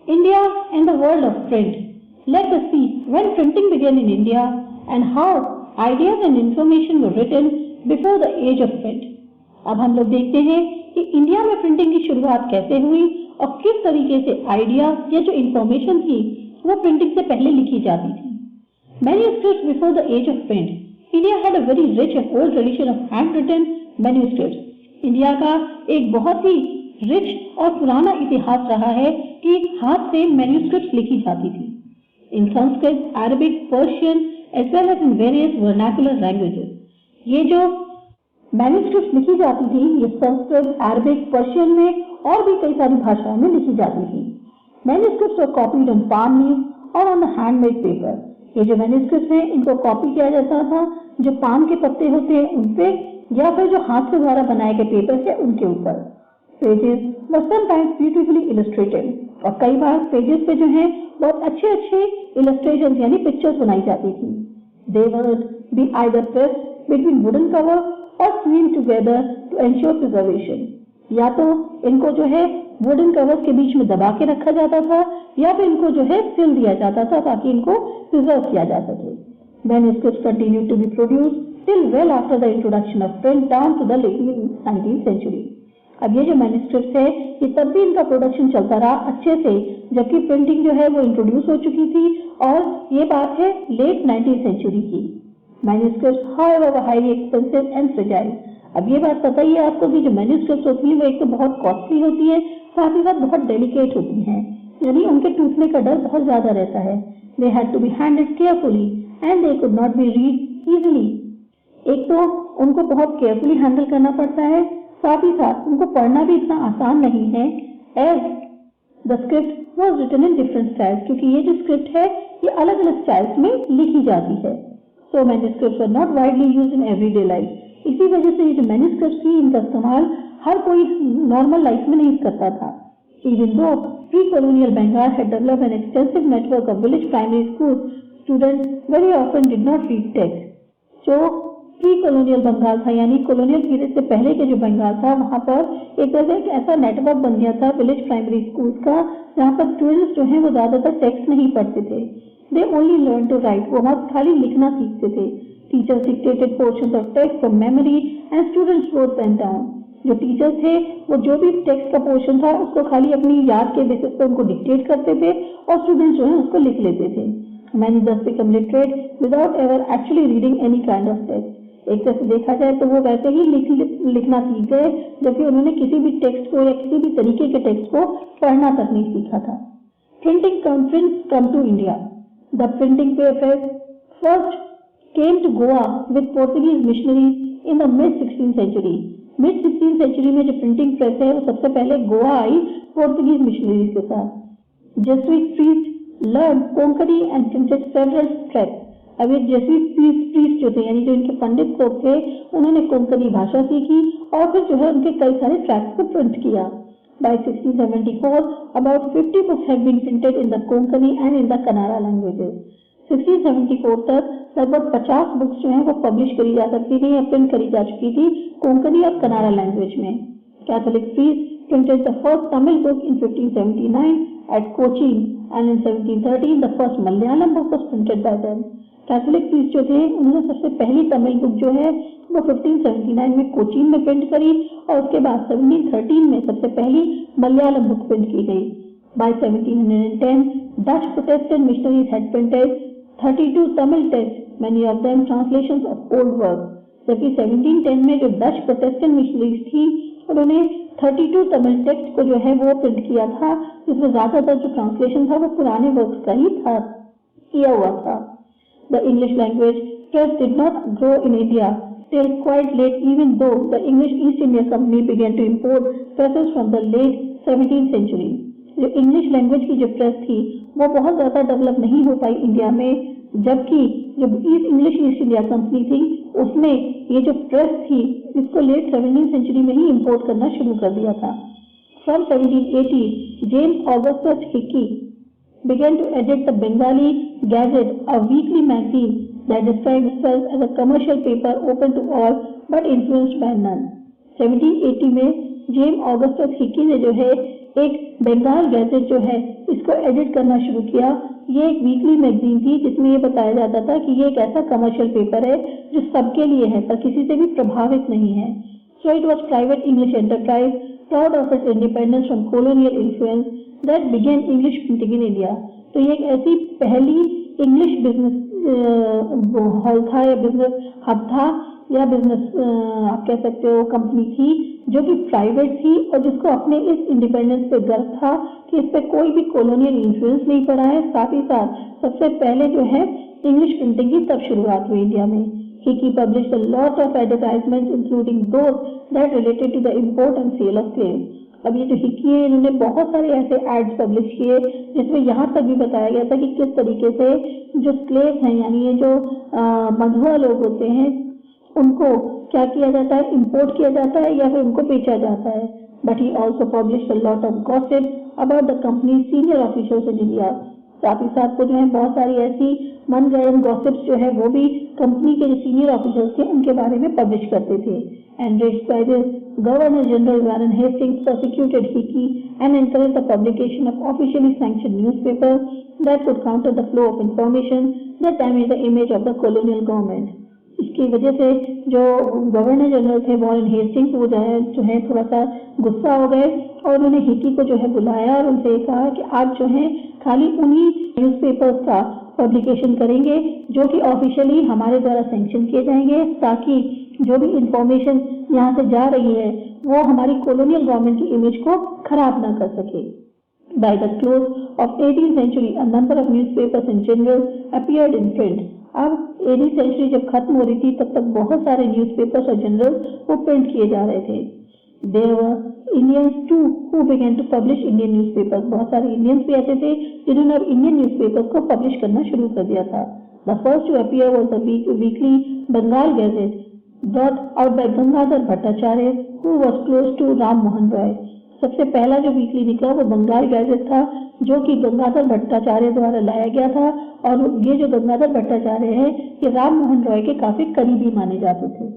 India and the world of print. Let us see when printing began in India and how ideas and information were written before the age of print. अब हम लोग देखते हैं कि India में printing की शुरुआत कैसे हुई और किस तरीके से आइडिया या जो इंफॉर्मेशन थी वो प्रिंटिंग से पहले लिखी जाती थी. Manuscripts before the age of print. India had a very rich and old tradition of handwritten manuscripts. India का एक बहुत ही रिच और पुराना इतिहास रहा है कि हाथ से मैन्युस्क्रिप्ट्स लिखी जाती थी. In Sanskrit, Arabic, Persian as well as in various vernacular languages. ये जो मैन्युस्क्रिप्ट्स लिखी जाती थी ये संस्कृत, अरबिक, पर्शियन में और भी कई सारी भाषाओं में लिखी जाती थी. Manuscripts were copied on palm leaves और ऑन द हैंडमेड पेपर. ये जो मैन्युस्क्रिप्ट्स हैं इनको कॉपी किया जाता था जो पाम के पत्ते होते हैं उन पे या फिर जो हाथ से द्वारा बनाए गए पेपर है उनके ऊपर. पेजेस वर समटाइम्स ब्यूटीफुली इलस्ट्रेटेड और कई बार पेजेस पे जो है बहुत अच्छे अच्छे इलस्ट्रेशंस यानी पिक्चर्स बनाई जाती थी. They were be either pressed between wooden cover और sewed together to ensure preservation. या तो इनको जो है वुडन कवर्स के बीच में दबा के रखा जाता था या फिर इनको जो है सिल दिया जाता था ताकि इनको प्रिजर्व किया जा सके. Manuscripts continued to be produced till well after the introduction of print down to the late 19th century. अब ये जो मैन्युस्क्रिप्ट्स है ये तब भी इनका प्रोडक्शन चलता रहा अच्छे से जबकि प्रिंटिंग जो है वो इंट्रोड्यूस हो चुकी थी और ये बात है लेट 19th सेंचुरी की. Manuscripts however were highly expensive and fragile. अब ये बात पता ही है आपको कि जो मैन्युस्क्रिप्ट्स होती हैं वो एक तो बहुत कॉस्टली होती है साथ ही साथ बहुत डेलिकेट होती हैं यानी उनके टूटने का डर बहुत ज्यादा रहता है. They had to be handled carefully and they could not be read easily. एक तो उनको बहुत केयरफुली हैंडल करना पड़ता है साथ ही साथ उनको पढ़ना भी इतना आसान नहीं है. As the script was written in different styles क्योंकि ये जो स्क्रिप्ट है ये अलग अलग स्टाइल्स में लिखी जाती है. So manuscripts were not widely used in everyday life. इसी वजह से ये जो मैन्युस्क्रिप्ट्स थी इनका इस्तेमाल हर कोई नॉर्मल लाइफ में नहीं करता था. Even though pre-colonial Bengal had developed an extensive network of village primary schools, students very often did not read text. जो प्री-कॉलोनियल बंगाल था यानी कॉलोनियल पीरियड से पहले के जो बंगाल था वहाँ पर एक तरह से एक ऐसा नेटवर्क बन गया था विलेज प्राइमरी स्कूल्स का जहाँ पर स्टूडेंट्स जो हैं वो ज़्यादातर टेक्स्ट नहीं पढ़ते थे. They only learn to write. वो वहाँ खाली लिखना सीखते थे. Teachers dictated portions of text from memory and students rote them down. जो टीचर्स थे वो जो भी टेक्स्ट का पोर्शन था उसको खाली अपनी याद के बेसिस पर उनको डिक्टेट करते थे और स्टूडेंट्स जो है उसको लिख लेते थे. Many thus become literate without ever actually reading any kind of text. एक तरह से देखा जाए तो वो वैसे ही लिखना सीख गए जबकि उन्होंने किसी भी टेक्स्ट को या किसी भी तरीके के टेक्स्ट को पढ़ना तक नहीं सीखा था. Printing countries come to India. The printing press first came to Goa with Portuguese missionaries in the mid-16th century. Mid-16th century में जो प्रिंटिंग प्रेस है वो सबसे पहले गोवा आई पोर्तुगीज मिशनरीज के साथ. Jesuit priest learn Konkani and printed several tracts. अब ये जेसुइट प्रीस्ट जो थे यानी जो इनके पंडित लोग थे उन्होंने कोंकणी भाषा सीखी और फिर जो है उनके कई सारे ट्रैक्ट्स को प्रिंट किया. By 1674, about 50 books had been printed in the Konkani and in the Kannada languages. 1674 तक लगभग 50 बुक्स जो हैं वो पब्लिश करी जा सकती थी या प्रिंट करी जा चुकी थी कोंकणी और कनाडा लैंग्वेज में. Catholic priest printed the first Tamil book in 1579 at Cochin and in 1713 the first Malayalam book was printed by them. Catholic priest जो थे उन्होंने सबसे पहली तमिल बुक जो है वो 1579 में कोचीन में प्रिंट करी और उसके बाद 1713 में सबसे पहली मलयालम बुक प्रिंट की गई. By 1710, Dutch Protestant missionaries had printed 32 Tamil texts, many of them translations of old works. जबकि 1710 में जो डच प्रोटेस्टेंट मिशनरीज थी उन्होंने 32 तमिल टेक्स्ट को जो है वो प्रिंट किया था जिसमें ज्यादातर जो ट्रांसलेशन था वो पुराने वर्क्स का ही था किया हुआ था. The English language press did not grow in India till quite late, even though the English East India Company began to import presses from the late 17th century. जो इंग्लिश लैंग्वेज की जो press थी वो बहुत ज़्यादा develop नहीं हो पाई India में जबकि जो इंग्लिश ईस्ट इंडिया कंपनी थी उसने ये जो प्रेस थी इसको लेट 17th सेंचुरी में ही इंपोर्ट करना शुरू कर दिया था. From 1780, James Augustus Hickey began to edit the Bengali Gazette, a weekly magazine that described itself as a commercial paper open to all but influenced by none. 1780 में James Augustus Hicky ने जो है एक बंगाल गैजेट जो है इसको edit करना शुरू किया। ये एक वीकली मैगजीन थी जिसमें ये बताया जाता था कि ये एक ऐसा कमर्शियल पेपर है जो सबके लिए है पर किसी से भी प्रभावित नहीं है। So it was private English enterprise proud of its independence from colonial influence that began English printing in India। तो ये एक ऐसी पहली इंग्लिश बिजनेस हॉल था या बिजनेस हब था या बिजनेस आप कह सकते हो कंपनी थी जो कि प्राइवेट थी और जिसको अपने इस इंडिपेंडेंस पे गर्व था कि इस पे कोई भी कॉलोनियल इन्फ्लुएंस नहीं पड़ा है। साथ ही साथ सबसे पहले जो है इंग्लिश प्रिंटिंग की तब शुरुआत हुई इंडिया में। He published a lot of advertisements including those that related to the import and sale of slaves। अब ये जो हिकी है इन्होंने बहुत सारे ऐसे एड्स पब्लिश किए जिसमें यहाँ तक भी बताया गया था कि किस तरीके से जो स्लेव्स हैं यानी ये जो बंधुआ लोग होते हैं उनको क्या किया जाता है, इंपोर्ट किया जाता है या फिर उनको बेचा जाता है। But he also publish a lot of gossip about the company senior officers in India. साथ ही साथ को जो है बहुत सारी ऐसी मनगढ़ंत गॉसिप्स जो है वो भी कंपनी के जो सीनियर ऑफिसर्स थे उनके बारे में पब्लिश करते थे। Enraged by this, Governor General Warren Hastings prosecuted Hickey and encouraged the publication of officially sanctioned newspapers that could counter the flow of information that damaged the image of the colonial government। इसकी वजह से जो governor general थे Warren Hastings वो जो है थोड़ा सा गुस्सा हो गए और उन्होंने हिकी को जो है बुलाया और उनसे कहा कि आप जो है खाली उन्हीं न्यूज़पेपर्स का पब्लिकेशन करेंगे जो कि ऑफिशियली हमारे द्वारा सैंक्शन किए जाएंगे ताकि जो भी इंफॉर्मेशन यहाँ से जा रही है वो हमारी कॉलोनियल गवर्नमेंट की इमेज को खराब ना कर सके। By the close of 18th century, a number of newspapers and journals appeared in print। अब 18th century जब खत्म हो रही थी तब तक बहुत सारे न्यूज़पेपर्स और जर्नल्स वो प्रिंट किए जा रहे थे। There were Indians too who began to publish Indian newspapers। बहुत सारे इंडियंस भी ऐसे थे जिन्होंने अब इंडियन न्यूज़पेपर्स को पब्लिश करना शुरू कर दिया था। The first to appear was the weekly Bengal Gazette brought out by Gangadhar Bhattacharya who was close to Ram Mohan Roy। सबसे पहला जो वीकली निकला वो बंगाल गैजेट था जो कि गंगाधर भट्टाचार्य द्वारा लाया गया था और ये जो गंगाधर भट्टाचार्य है ये राम मोहन रॉय के काफी करीबी माने जाते थे।